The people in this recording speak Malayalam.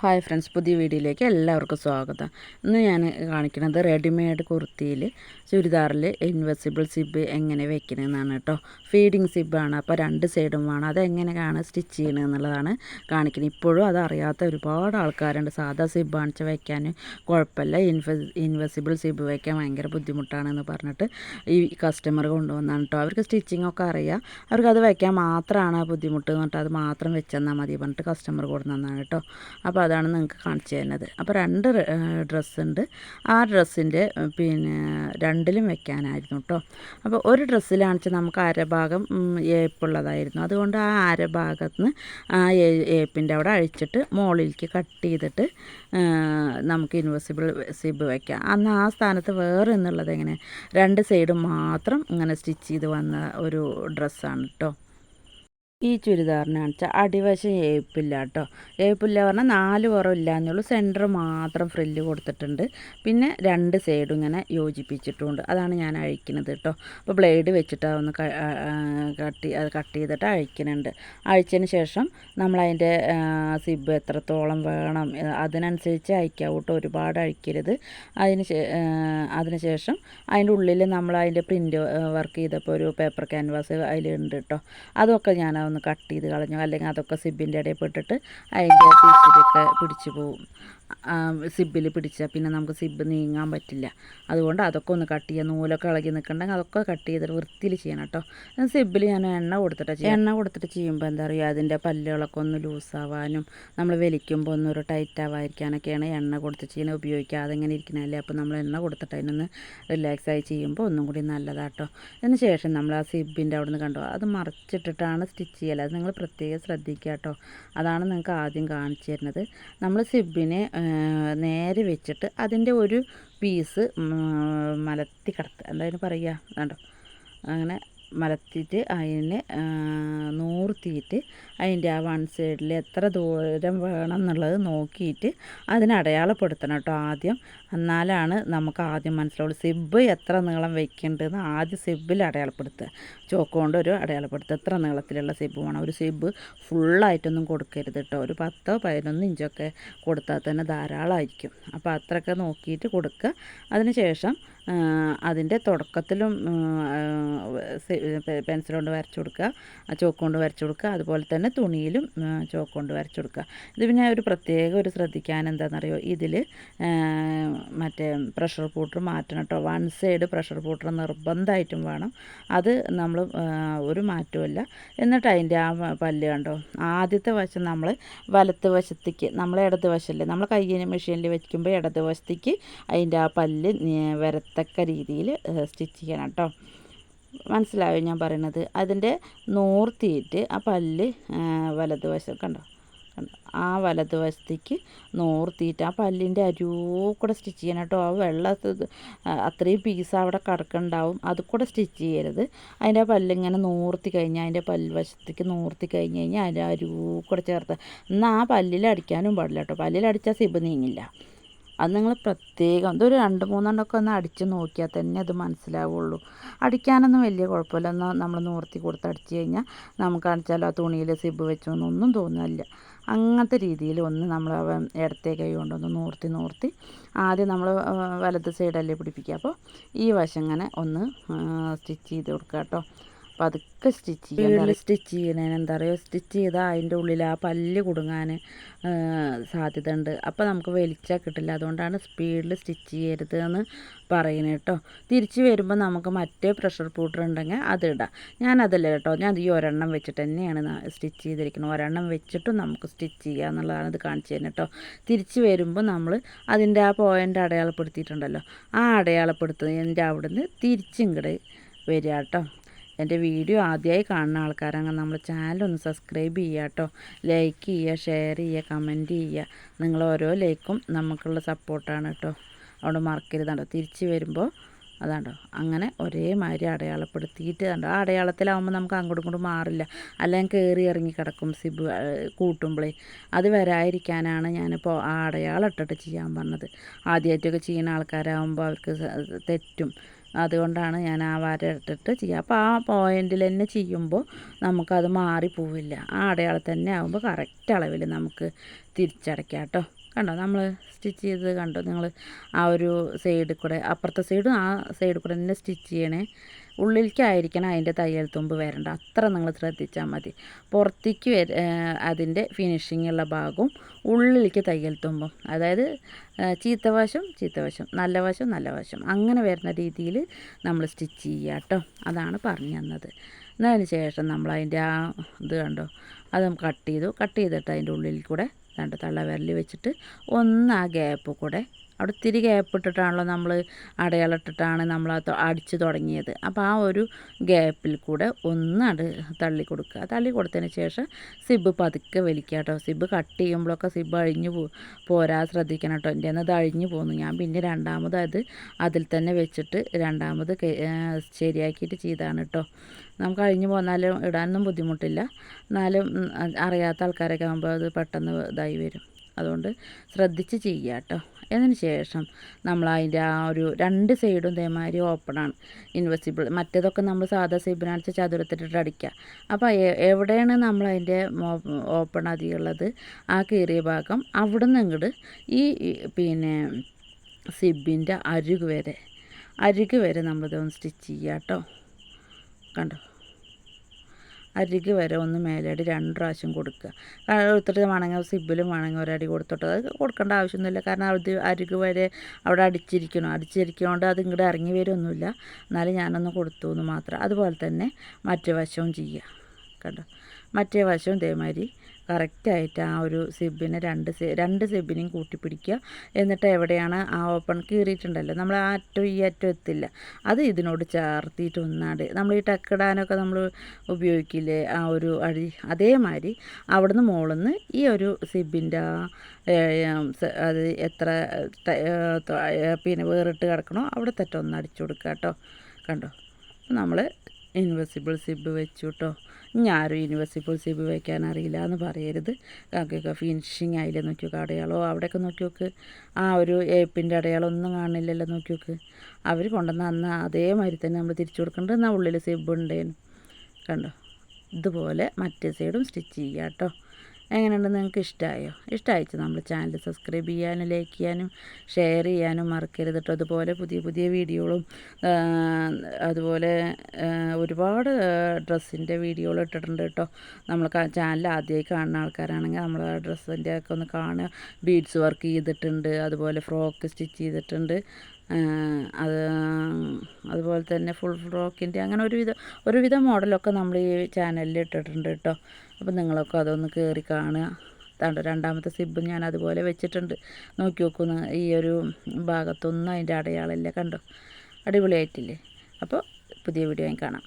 ഹായ് ഫ്രണ്ട്സ്, പുതിയ വീഡിയോയിലേക്ക് എല്ലാവർക്കും സ്വാഗതം. ഇന്ന് ഞാൻ കാണിക്കുന്നത് റെഡിമെയ്ഡ് കുർത്തിയിൽ ചുരിദാറിൽ ഇൻവെസിബിൾ സിബ് എങ്ങനെ വെക്കണമെന്നാണ് കേട്ടോ. ഫീഡിങ് സിബാണ്, അപ്പോൾ രണ്ട് സൈഡും വേണം. അതെങ്ങനെയാണ് സ്റ്റിച്ച് ചെയ്യണത് എന്നുള്ളതാണ് കാണിക്കുന്നത്. ഇപ്പോഴും അതറിയാത്ത ഒരുപാട് ആൾക്കാരുണ്ട്. സാധാ സിബ് കാണിച്ച് വയ്ക്കാൻ കുഴപ്പമില്ല, ഇൻവെസിബിൾ സിബ് വയ്ക്കാൻ ഭയങ്കര ബുദ്ധിമുട്ടാണെന്ന് പറഞ്ഞിട്ട് ഈ കസ്റ്റമർ കൊണ്ടുവന്നാണ് കേട്ടോ. അവർക്ക് സ്റ്റിച്ചിങ്ങൊക്കെ അറിയാം, അവർക്കത് വയ്ക്കാൻ മാത്രമാണ് ബുദ്ധിമുട്ട് എന്നിട്ട് അത് മാത്രം വെച്ചെന്നാൽ മതി പറഞ്ഞിട്ട് കസ്റ്റമർ കൊണ്ടുവന്നതാണ് കേട്ടോ. അപ്പോൾ അതാണ് നിങ്ങൾക്ക് കാണിച്ചു തരുന്നത്. അപ്പോൾ രണ്ട് ഡ്രസ്സുണ്ട്. ആ ഡ്രസ്സിൻ്റെ രണ്ടിലും വെക്കാനായിരുന്നു കേട്ടോ. അപ്പോൾ ഒരു ഡ്രസ്സിലാണെന്ന് നമുക്ക് അരഭാഗം ഏപ്പുള്ളതായിരുന്നു. അതുകൊണ്ട് ആ അരഭാഗത്ത് നിന്ന് ആ ഏപ്പിൻ്റെ അവിടെ അഴിച്ചിട്ട് മുകളിലേക്ക് കട്ട് ചെയ്തിട്ട് നമുക്ക് ഇൻവെസിബിൾ സിബ് വയ്ക്കാം. അന്ന് ആ സ്ഥാനത്ത് വേറെ എന്നുള്ളത് എങ്ങനെ രണ്ട് സൈഡും മാത്രം ഇങ്ങനെ സ്റ്റിച്ച് ചെയ്ത് വന്ന ഒരു ഡ്രസ്സാണ് കേട്ടോ. ഈ ചുരിദാറിനാണെന്ന് വെച്ചാൽ അടിവശം ഏപ്പില്ല കേട്ടോ. ഏപ്പില്ല പറഞ്ഞാൽ 4 പുറം ഇല്ല എന്നുള്ളൂ. സെൻറ്റർ മാത്രം ഫ്രില്ല് കൊടുത്തിട്ടുണ്ട്. പിന്നെ രണ്ട് സൈഡും ഇങ്ങനെ യോജിപ്പിച്ചിട്ടുമുണ്ട്. അതാണ് ഞാൻ അഴിക്കുന്നത് കേട്ടോ. അപ്പോൾ ബ്ലേഡ് വെച്ചിട്ട് ഒന്ന് കട്ട് ചെയ്തിട്ട് അഴിക്കുന്നുണ്ട്. അഴിച്ചതിന് ശേഷം നമ്മളതിൻ്റെ സിബ് എത്രത്തോളം വേണം അതിനനുസരിച്ച് അഴിക്കാം കേട്ടോ. ഒരുപാട് അഴിക്കരുത്. അതിന് ശേഷം അതിൻ്റെ ഉള്ളിൽ നമ്മൾ അതിൻ്റെ പ്രിൻ്റ് വർക്ക് ചെയ്തപ്പോൾ ഒരു പേപ്പർ ക്യാൻവാസ് അതിലുണ്ട് കേട്ടോ. അതൊക്കെ ഞാൻ ഒന്ന് കട്ട് ചെയ്ത് കളഞ്ഞു. അല്ലെങ്കിൽ അതൊക്കെ സിബിൻ്റെ ഇടയിൽ പെട്ടിട്ട് അതിൻ്റെ പീസിലൊക്കെ പിടിച്ചു പോവും. സിബിൽ പിടിച്ചാൽ പിന്നെ നമുക്ക് സിബ് നീങ്ങാൻ പറ്റില്ല. അതുകൊണ്ട് അതൊക്കെ ഒന്ന് കട്ട് ചെയ്യുക. നൂലൊക്കെ ഇളകി നിൽക്കണമെങ്കിൽ അതൊക്കെ കട്ട് ചെയ്തിട്ട് വൃത്തിയിൽ ചെയ്യണം കേട്ടോ. സിബിൽ ഞാൻ എണ്ണ കൊടുത്തിട്ട് ചെയ്യുമ്പോൾ എന്താ പറയുക, അതിൻ്റെ പല്ലുകളൊക്കെ ഒന്ന് ലൂസാവാനും നമ്മൾ വലിക്കുമ്പോൾ ഒന്നൊരു ടൈറ്റ് ആവാതിരിക്കാനൊക്കെയാണ് എണ്ണ കൊടുത്ത് ചെയ്യുന്നത്. ഉപയോഗിക്കാതെ ഇങ്ങനെ ഇരിക്കണല്ലേ. അപ്പോൾ നമ്മൾ എണ്ണ കൊടുത്തിട്ട് അതിനൊന്ന് റിലാക്സായി ചെയ്യുമ്പോൾ ഒന്നും കൂടി നല്ലതാട്ടോ. അതിന് ശേഷം നമ്മൾ ആ സിബിൻ്റെ അവിടെ നിന്ന് കണ്ടോ, അത് മറിച്ചിട്ടിട്ടാണ് സ്റ്റിച്ച് ചെയ്യൽ. അത് നിങ്ങൾ പ്രത്യേകം ശ്രദ്ധിക്കുക കേട്ടോ. അതാണ് നിങ്ങൾക്ക് ആദ്യം കാണിച്ചു തരുന്നത്. നമ്മൾ സിബിനെ നേരെ വെച്ചിട്ട് അതിൻ്റെ ഒരു പീസ് മലത്തി കിടത്തുക, എന്തായാലും പറയുക കണ്ടോ. അങ്ങനെ മലത്തിയിട്ട് അതിനെ നൂർത്തിയിട്ട് അതിൻ്റെ ആ വൺ സൈഡിൽ എത്ര ദൂരം വേണം എന്നുള്ളത് നോക്കിയിട്ട് അതിനെ അടയാളപ്പെടുത്തണം കേട്ടോ ആദ്യം. എന്നാലാണ് നമുക്ക് ആദ്യം മനസ്സിലാവുള്ളൂ സിബ് എത്ര നീളം വെക്കേണ്ടതെന്ന്. ആദ്യം സിബിൽ അടയാളപ്പെടുത്തുക, ചോക്ക് കൊണ്ട് ഒരു അടയാളപ്പെടുത്തുക. എത്ര നീളത്തിലുള്ള സിബ് വേണം. ഒരു സിബ് ഫുള്ളായിട്ടൊന്നും കൊടുക്കരുത് കേട്ടോ. ഒരു 10-11 ഇഞ്ചൊക്കെ കൊടുത്താൽ തന്നെ ധാരാളമായിരിക്കും. അപ്പോൾ അത്രയൊക്കെ നോക്കിയിട്ട് കൊടുക്കുക. അതിന് ശേഷം അതിൻ്റെ തുടക്കത്തിലും പെൻസിൽ കൊണ്ട് വരച്ചു കൊടുക്കുക, ചോക്ക് കൊണ്ട് വരച്ചു കൊടുക്കുക. അതുപോലെ തന്നെ തുണിയിലും ചോക്ക് കൊണ്ട് വരച്ചു കൊടുക്കുക. ഇത് പിന്നെ ഒരു ശ്രദ്ധിക്കാൻ എന്താണെന്നറിയോ, ഇതിൽ മറ്റേ പ്രഷർ പൂട്ടർ മാറ്റണം കേട്ടോ. വൺ സൈഡ് പ്രഷർ പൂട്ടർ നിർബന്ധമായിട്ടും വേണം. അത് നമ്മൾ ഒരു മാറ്റവുമില്ല. എന്നിട്ട് അതിൻ്റെ ആ പല്ല് കണ്ടോ, ആദ്യത്തെ വശം നമ്മൾ വലത്ത് വശത്തേക്ക്, നമ്മൾ ഇടത് വശമല്ലേ നമ്മൾ കയ്യിന് മെഷീനിൽ വയ്ക്കുമ്പോൾ ഇടത് വശത്തേക്ക് അതിൻ്റെ ആ പല്ല് വരത്തക്ക രീതിയിൽ സ്റ്റിച്ച് ചെയ്യണം കേട്ടോ. മനസ്സിലായോ ഞാൻ പറയുന്നത്? അതിൻ്റെ നൂർത്തിയിട്ട് ആ പല്ല് വലതുവശം കണ്ടോ, ആ വലതുവശത്തേക്ക് നൂർത്തിയിട്ട് ആ പല്ലിൻ്റെ അരൂകൂടെ സ്റ്റിച്ച് ചെയ്യണം കേട്ടോ. ആ അത്രയും പീസ് അവിടെ കിടക്കുന്നുണ്ടാവും, അത് കൂടെ സ്റ്റിച്ച് ചെയ്യരുത്. അതിൻ്റെ പല്ലിങ്ങനെ നൂർത്തി കഴിഞ്ഞാൽ അതിൻ്റെ പല്ലുവശത്തേക്ക് നൂർത്തി കഴിഞ്ഞ് കഴിഞ്ഞാൽ അതിൻ്റെ അരൂകൂടെ ചേർത്ത്. എന്നാൽ ആ പല്ലിൽ അടിക്കാനും പാടില്ല കേട്ടോ. പല്ലിലടിച്ചാൽ സിബ് നീങ്ങില്ല. അത് നിങ്ങൾ പ്രത്യേകം ഇതൊരു 2-3 ഒന്ന് അടിച്ച് നോക്കിയാൽ തന്നെ അത് മനസ്സിലാവുള്ളൂ. അടിക്കാനൊന്നും വലിയ കുഴപ്പമില്ല. എന്നാൽ നമ്മൾ നൂർത്തി കൊടുത്ത് അടിച്ച് കഴിഞ്ഞാൽ നമുക്ക് അടിച്ചാൽ ആ തുണിയിൽ സിബ് വെച്ചൊന്നും തോന്നില്ല. അങ്ങനത്തെ രീതിയിൽ ഒന്ന് നമ്മൾ ഇടത്തെ കൈ കൊണ്ടൊന്ന് നൂർത്തി ആദ്യം നമ്മൾ വലത് സൈഡല്ലേ പിടിപ്പിക്കുക. അപ്പോൾ ഈ വശം ഇങ്ങനെ ഒന്ന് സ്റ്റിച്ച് ചെയ്ത് കൊടുക്കുക കേട്ടോ. അപ്പോൾ അതൊക്കെ സ്റ്റിച്ച് ചെയ്യണേന് എന്താ പറയുക, സ്റ്റിച്ച് ചെയ്താൽ അതിൻ്റെ ഉള്ളിൽ ആ പല്ല് കുടുങ്ങാൻ സാധ്യത ഉണ്ട്. അപ്പോൾ നമുക്ക് വലിച്ചാൽ കിട്ടില്ല. അതുകൊണ്ടാണ് സ്പീഡിൽ സ്റ്റിച്ച് ചെയ്യരുത് എന്ന് പറയുന്നത് കേട്ടോ. തിരിച്ച് വരുമ്പോൾ നമുക്ക് മറ്റേ പ്രഷർ പൂട്ടർ ഉണ്ടെങ്കിൽ അത് ഇടാം. ഞാനതല്ല കേട്ടോ, ഞാൻ ഈ ഒരെണ്ണം വെച്ചിട്ട് തന്നെയാണ് സ്റ്റിച്ച് ചെയ്തിരിക്കുന്നത്. ഒരെണ്ണം വെച്ചിട്ടും നമുക്ക് സ്റ്റിച്ച് ചെയ്യുക എന്നുള്ളതാണ് ഇത് കാണിച്ചു തരുന്നത് കേട്ടോ. തിരിച്ച് വരുമ്പോൾ നമ്മൾ അതിൻ്റെ ആ പോയിൻ്റ് അടയാളപ്പെടുത്തിയിട്ടുണ്ടല്ലോ, ആ അടയാളപ്പെടുത്തുന്നതിൻ്റെ അവിടുന്ന് തിരിച്ചിങ്ങോട്ട് വരിക കേട്ടോ. എൻ്റെ വീഡിയോ ആദ്യമായി കാണുന്ന ആൾക്കാരാണെങ്കിൽ നമ്മൾ ചാനലൊന്ന് സബ്സ്ക്രൈബ് ചെയ്യുക കേട്ടോ. ലൈക്ക് ചെയ്യുക, ഷെയർ ചെയ്യുക, കമൻറ്റ് ചെയ്യുക. നിങ്ങൾ ഓരോ ലൈക്കും നമുക്കുള്ള സപ്പോർട്ടാണ് കേട്ടോ. അവിടെ മറക്കരുതാണ്ടോ. തിരിച്ച് വരുമ്പോൾ അതാണ്ടോ അങ്ങനെ ഒരേമാതിരി അടയാളപ്പെടുത്തിയിട്ട് കണ്ടോ. ആ അടയാളത്തിലാവുമ്പോൾ നമുക്ക് അങ്ങോട്ടും ഇങ്ങോട്ടും മാറില്ല, അല്ലെങ്കിൽ കയറി ഇറങ്ങി കിടക്കും സിബ് കൂട്ടുമ്പോഴേ. അത് വരാതിരിക്കാനാണ് ഞാനിപ്പോൾ ആ അടയാളം ഇട്ടിട്ട് ചെയ്യാൻ പറഞ്ഞത്. ആദ്യമായിട്ടൊക്കെ ചെയ്യുന്ന ആൾക്കാരാകുമ്പോൾ അവർക്ക് തെറ്റും. അതുകൊണ്ടാണ് ഞാൻ ആ വര ഇട്ടിട്ട് ചെയ്യുക. അപ്പോൾ ആ പോയിന്റിൽ തന്നെ ചെയ്യുമ്പോൾ നമുക്കത് മാറിപ്പോവില്ല. ആ അടയാളം തന്നെ ആകുമ്പോൾ കറക്റ്റ് അളവിൽ നമുക്ക് തിരിച്ചടയ്ക്കാം കേട്ടോ. കണ്ടോ നമ്മൾ സ്റ്റിച്ച് ചെയ്ത് കണ്ടോ നിങ്ങൾ? ആ ഒരു സൈഡിൽ കൂടെ അപ്പുറത്തെ സൈഡും ആ സൈഡിൽ കൂടെ തന്നെ സ്റ്റിച്ച് ചെയ്യണേ. ഉള്ളിലേക്കായിരിക്കണം അതിൻ്റെ തയ്യൽ തുമ്പ് വരണ്ട, അത്ര നിങ്ങൾ ശ്രദ്ധിച്ചാൽ മതി. പുറത്തേക്ക് അതിൻ്റെ ഫിനിഷിങ്ങുള്ള ഭാഗവും ഉള്ളിലേക്ക് തയ്യൽ തുമ്പും, അതായത് ചീത്തവശം നല്ല വശം അങ്ങനെ വരുന്ന രീതിയിൽ നമ്മൾ സ്റ്റിച്ച് ചെയ്യുക കേട്ടോ. അതാണ് പറഞ്ഞു തന്നത്. എന്നതിന് ശേഷം നമ്മൾ അതിൻ്റെ ആ ഇത് കണ്ടോ, അത് കട്ട് ചെയ്തിട്ട് അതിൻ്റെ ഉള്ളിൽ കൂടെ കണ്ടോ തള്ളവിരൽ വെച്ചിട്ട് ഒന്ന് ആ ഗ്യാപ്പ് കൂടെ, അവിടെ ഇത്തിരി ഗ്യാപ്പ് ഇട്ടിട്ടാണല്ലോ നമ്മൾ അടയാളം ഇട്ടിട്ടാണ് നമ്മൾ അടിച്ച് തുടങ്ങിയത്. അപ്പോൾ ആ ഒരു ഗ്യാപ്പിൽ കൂടെ ഒന്ന് തള്ളി കൊടുക്കുക. തള്ളി കൊടുത്തതിന് ശേഷം സിബ് പതുക്കെ വലിക്കുക കേട്ടോ. സിബ് കട്ട് ചെയ്യുമ്പോഴൊക്കെ സിബ് അഴിഞ്ഞു പോരാ ശ്രദ്ധിക്കണം കേട്ടോ. എൻ്റെ അത് അഴിഞ്ഞു പോന്നു. ഞാൻ പിന്നെ രണ്ടാമത് അതിൽ തന്നെ വെച്ചിട്ട് രണ്ടാമത് ശരിയാക്കിയിട്ട് ചെയ്താണ് കേട്ടോ. നമുക്ക് അഴിഞ്ഞു പോന്നാലും ഇടാനൊന്നും ബുദ്ധിമുട്ടില്ല. എന്നാലും അറിയാത്ത ആൾക്കാരൊക്കെ ആകുമ്പോൾ അത് പെട്ടെന്ന് ഇതായി വരും. അതുകൊണ്ട് ശ്രദ്ധിച്ച് ചെയ്യുക കേട്ടോ. അതിന് ശേഷം നമ്മൾ അതിൻ്റെ ആ ഒരു രണ്ട് സൈഡും ഇതേമാതിരി ഓപ്പണാണ്, ഇൻവെസിബിൾ. മറ്റേതൊക്കെ നമ്മൾ സാധാ സിബിനടിച്ച് ചതുരത്തിട്ടിട്ട് അടിക്കുക. അപ്പോൾ എവിടെയാണ് നമ്മൾ അതിൻ്റെ ഓപ്പൺ അധികമുള്ളത്, ആ കീറിയ ഭാഗം അവിടെ നിന്ന് ഇങ്ങോട്ട് ഈ പിന്നെ സിബിൻ്റെ അരികു വരെ നമ്മളിതൊന്ന് സ്റ്റിച്ച് ചെയ്യുക കേട്ടോ. കണ്ടോ, അരികു വരെ ഒന്ന് മേലടി 2 പ്രാവശ്യം കൊടുക്കുക. എടുത്തിട്ട് വേണമെങ്കിൽ സിബിലും വേണമെങ്കിൽ ഒരടി കൊടുത്തിട്ട്, അത് കൊടുക്കേണ്ട ആവശ്യമൊന്നുമില്ല. കാരണം അത് അരികു വരെ അവിടെ അടിച്ചിരിക്കണോണ്ട് അത് ഇങ്ങോട്ട് ഇറങ്ങി വരുമൊന്നുമില്ല. എന്നാലും ഞാനൊന്ന് കൊടുത്തു എന്ന് മാത്രം. അതുപോലെ തന്നെ മറ്റേ വശവും ചെയ്യുക. കണ്ടോ, മറ്റേ വശവും ഇതേമാതിരി കറക്റ്റായിട്ട് ആ ഒരു സിബിനെ രണ്ട് സിബിനെയും കൂട്ടിപ്പിടിക്കുക. എന്നിട്ട് എവിടെയാണ് ആ ഓപ്പൺ കീറിയിട്ടുണ്ടല്ലോ, നമ്മൾ ആ അറ്റം ഈ അറ്റം എത്തില്ല, അത് ഇതിനോട് ചേർത്തിയിട്ട് ഒന്നാണ്ട് നമ്മൾ ഈ ടക്കിടാനൊക്കെ നമ്മൾ ഉപയോഗിക്കില്ലേ ആ ഒരു അടി, അതേമാതിരി അവിടുന്ന് മുകളിൽ നിന്ന് ഈ ഒരു സിബിൻ്റെ അത് എത്ര പിന്നെ വേറിട്ട് കിടക്കണോ അവിടെ തെറ്റ ഒന്ന് അടിച്ചു കൊടുക്കുക കേട്ടോ. കണ്ടോ, നമ്മൾ ഇൻവെസിബിൾ സിബ് വെച്ചു കേട്ടോ. ഞാനും ഇൻവെസിബിൾ സിബ് വയ്ക്കാൻ അറിയില്ല എന്ന് പറയരുത്. കാക്കൊക്കെ ഫിനിഷിങ് ആയില്ലേ നോക്കി നോക്ക്, അടയാളോ അവിടെയൊക്കെ നോക്കി നോക്ക്, ആ ഒരു ഏപ്പിൻ്റെ അടയാളം ഒന്നും കാണില്ലല്ലോ നോക്കി നോക്ക്. അവർ കൊണ്ടുവന്ന അന്ന് അതേമാതിരി തന്നെ നമ്മൾ തിരിച്ചു കൊടുക്കേണ്ടത്. എന്നാൽ ഉള്ളിൽ സിബ് ഉണ്ടേനും. കണ്ടോ, ഇതുപോലെ മറ്റേ സൈഡും സ്റ്റിച്ച് ചെയ്യുക കേട്ടോ. എങ്ങനെയുണ്ടെന്ന് നിങ്ങൾക്ക് ഇഷ്ടമായോ? ഇഷ്ടമായിച്ച് നമ്മൾ ചാനൽ സബ്സ്ക്രൈബ് ചെയ്യാനും ലൈക്ക് ചെയ്യാനും ഷെയർ ചെയ്യാനും മറക്കരുത് കേട്ടോ. അതുപോലെ പുതിയ വീഡിയോകളും അതുപോലെ ഒരുപാട് ഡ്രസ്സിൻ്റെ വീഡിയോകൾ ഇട്ടിട്ടുണ്ട് കേട്ടോ. നമ്മൾ ചാനൽ ആദ്യമായി കാണുന്ന ആൾക്കാരാണെങ്കിൽ നമ്മൾ ആ ഡ്രസ്സിൻ്റെ ഒക്കെ ഒന്ന് കാണുക. ബീഡ്സ് വർക്ക് ചെയ്തിട്ടുണ്ട്, അതുപോലെ ഫ്രോക്ക് സ്റ്റിച്ച് ചെയ്തിട്ടുണ്ട്, അതുപോലെ തന്നെ ഫുൾ ഫ്രോക്കിൻ്റെ അങ്ങനെ ഒരുവിധ മോഡലൊക്കെ നമ്മൾ ഈ ചാനലിൽ ഇട്ടിട്ടുണ്ട് കേട്ടോ. അപ്പോൾ നിങ്ങളൊക്കെ അതൊന്ന് കയറി കാണുക. രണ്ടാമത്തെ സിബ് ഞാൻ അതുപോലെ വെച്ചിട്ടുണ്ട്. നോക്കി നോക്കുന്ന ഈ ഒരു ഭാഗത്തൊന്നും അതിൻ്റെ അടയാളമില്ല. കണ്ടോ, അടിപൊളിയായിട്ടില്ലേ? അപ്പോൾ പുതിയ വീഡിയോ കാണാം.